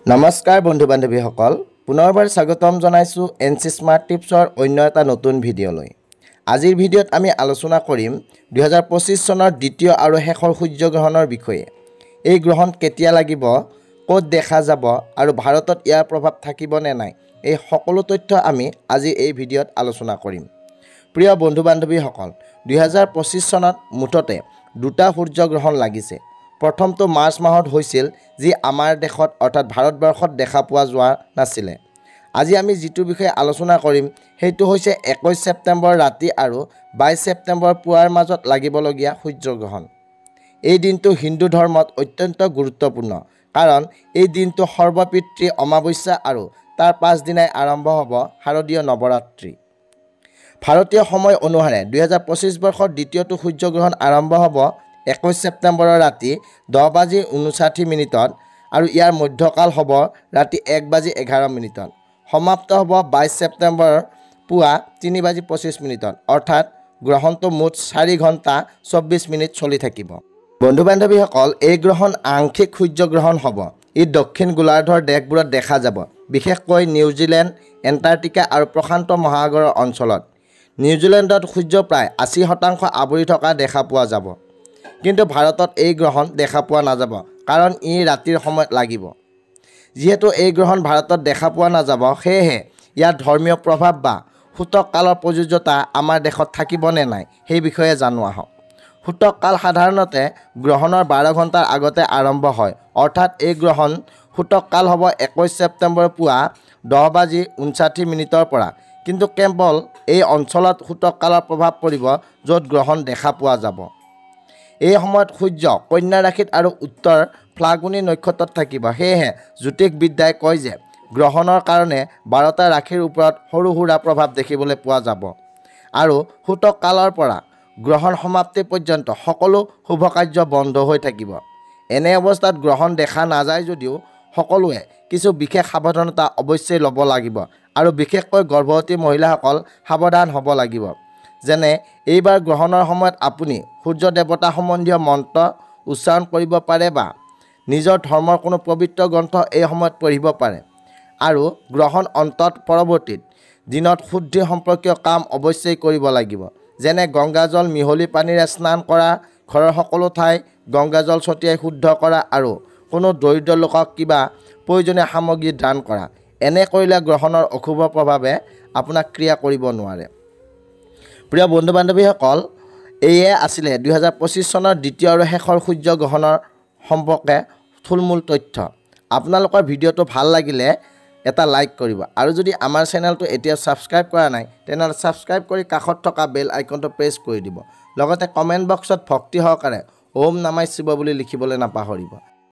নমস্কাৰ বন্ধু বান্ধৱীসকল পুনৰবাৰ স্বাগতম জনাইছো এনচি স্মাৰ্ট টিপছৰ অন্য এটা নতুন ভিডিঅ'লৈ। আজিৰ ভিডিঅ'ত আমি আলোচনা কৰিম 2025 চনৰ দ্বিতীয় আৰু শেষৰ সূৰ্যগ্ৰহণৰ বিষয়ে। এই গ্ৰহণ কেতিয়া লাগিব, ক'ত দেখা যাব আৰু ভাৰতত ইয়াৰ প্ৰভাৱ থাকিব নে নাই, এই সকলো তথ্য আমি আজি এই ভিডিঅ'ত আলোচনা কৰিম। প্ৰিয় বন্ধু বান্ধৱীসকল, 2025 চনত মুঠতে দুটা সূৰ্যগ্ৰহণ লাগিছে। প্ৰথমটো মাৰ্চ মাহত হৈছিল, যি আমাৰ দেশত অৰ্থাৎ ভাৰতবৰ্ষত দেখা পোৱা যোৱা নাছিলে। আজি আমি যিটো বিষয়ে আলোচনা কৰিম সেইটো হৈছে 21 ছেপ্টেম্বৰ ৰাতি আৰু 22 ছেপ্টেম্বৰ পুৱাৰ মাজত লাগিবলগীয়া সূৰ্যগ্ৰহণ। এই দিনটো হিন্দু ধৰ্মত অত্যন্ত গুৰুত্বপূৰ্ণ, কাৰণ এই দিনটো সৰ্বপিতৃ অমাৱস্যা আৰু তাৰ পাছদিনাই আৰম্ভ হ'ব শাৰদীয় নৱৰাত্ৰি। ভাৰতীয় সময় অনুসাৰে 2025 বৰ্ষৰ দ্বিতীয়টো সূৰ্যগ্ৰহণ আৰম্ভ হ'ব 21 ছেপ্টেম্বৰৰ ৰাতি 10:59 আৰু ইয়াৰ মধ্যকাল হ'ব ৰাতি 1:11। সমাপ্ত হ'ব 22 ছেপ্টেম্বৰৰ পুৱা 3:25, অৰ্থাৎ গ্ৰহণটো মুঠ 4 ঘণ্টা 24 মিনিট চলি থাকিব। বন্ধু বান্ধৱীসকল, এই গ্ৰহণ আংশিক সূৰ্যগ্ৰহণ হ'ব। ই দক্ষিণ গোলাৰ্ধৰ দেশবোৰত দেখা যাব, বিশেষকৈ নিউজিলেণ্ড, এণ্টাৰ্কটিকা আৰু প্ৰশান্ত মহাসাগৰৰ অঞ্চলত। নিউজিলেণ্ডত সূৰ্য প্ৰায় 80% আৱৰি থকা দেখা পোৱা যাব। কিন্তু ভাৰতত এই গ্ৰহণ দেখা পোৱা নাযাব, কাৰণ ই ৰাতিৰ সময়ত লাগিব। যিহেতু এই গ্ৰহণ ভাৰতত দেখা পোৱা নাযাব, সেয়েহে ইয়াৰ ধৰ্মীয় প্ৰভাৱ বা সূতক কালৰ প্ৰযোজ্যতা আমাৰ দেশত থাকিব নে নাই সেই বিষয়ে জানো আহক। সূতক কাল সাধাৰণতে গ্ৰহণৰ 12 ঘণ্টাৰ আগতে আৰম্ভ হয়, অৰ্থাৎ এই গ্ৰহণ সূতক কাল হ'ব 21 ছেপ্টেম্বৰ পুৱা 10:59 পৰা। কিন্তু কেৱল এই অঞ্চলত সূতক কালৰ প্ৰভাৱ পৰিব য'ত গ্ৰহণ দেখা পোৱা যাব। এই সময়ত সূৰ্য কন্যা ৰাশিত আৰু উত্তৰ ফ্লাগুনী নক্ষত্ৰত থাকিব। সেয়েহে জ্যোতিষবিদ্যাই কয় যে গ্ৰহণৰ কাৰণে 12টা ৰাশিৰ ওপৰত সৰু সুৰা প্ৰভাৱ দেখিবলৈ পোৱা যাব আৰু সূতক কালৰ পৰা গ্ৰহণ সমাপ্তি পৰ্যন্ত সকলো শুভ কাৰ্য বন্ধ হৈ থাকিব। এনে অৱস্থাত গ্ৰহণ দেখা নাযায় যদিও সকলোৱে কিছু বিশেষ সাৱধানতা অৱশ্যেই ল'ব লাগিব আৰু বিশেষকৈ গৰ্ভৱতী মহিলাসকল সাৱধান হ'ব লাগিব। যেনে এইবাৰ গ্ৰহণৰ সময়ত আপুনি সূৰ্য দেৱতা সম্বন্ধীয় মন্ত্ৰ উচ্চাৰণ কৰিব পাৰে বা নিজৰ ধৰ্মৰ কোনো পবিত্ৰ গ্ৰন্থ এই সময়ত পঢ়িব পাৰে। আৰু গ্ৰহণ অন্তত পৰৱৰ্তী দিনত শুদ্ধি সম্পৰ্কীয় কাম অৱশ্যেই কৰিব লাগিব, যেনে গংগাজল মিহলি পানীৰে স্নান কৰা, ঘৰৰ সকলো ঠাই গংগাজল ছটিয়াই শুদ্ধ কৰা আৰু কোনো দৰিদ্ৰ লোকক কিবা প্ৰয়োজনীয় সামগ্ৰী দান কৰা। এনে কৰিলে গ্ৰহণৰ অশুভ প্ৰভাৱে আপোনাক ক্ৰিয়া কৰিব নোৱাৰে। প্ৰিয় বন্ধু বান্ধৱীসকল, এয়ে আছিলে 2025 চনৰ দ্বিতীয় আৰু শেষৰ সূৰ্যগ্ৰহণৰ সম্পৰ্কে থুলমূল তথ্য। আপোনালোকৰ ভিডিঅ'টো ভাল লাগিলে এটা লাইক কৰিব আৰু যদি আমাৰ চেনেলটো এতিয়া ছাবস্ক্ৰাইব কৰা নাই তেনেহ'লে ছাবস্ক্ৰাইব কৰি কাষত থকা বেল আইকনটো প্ৰেছ কৰি দিব। লগতে কমেণ্ট বক্সত ভক্তি সহকাৰে ওম নমঃ শিৱায় বুলি লিখিবলৈ নাপাহৰিব।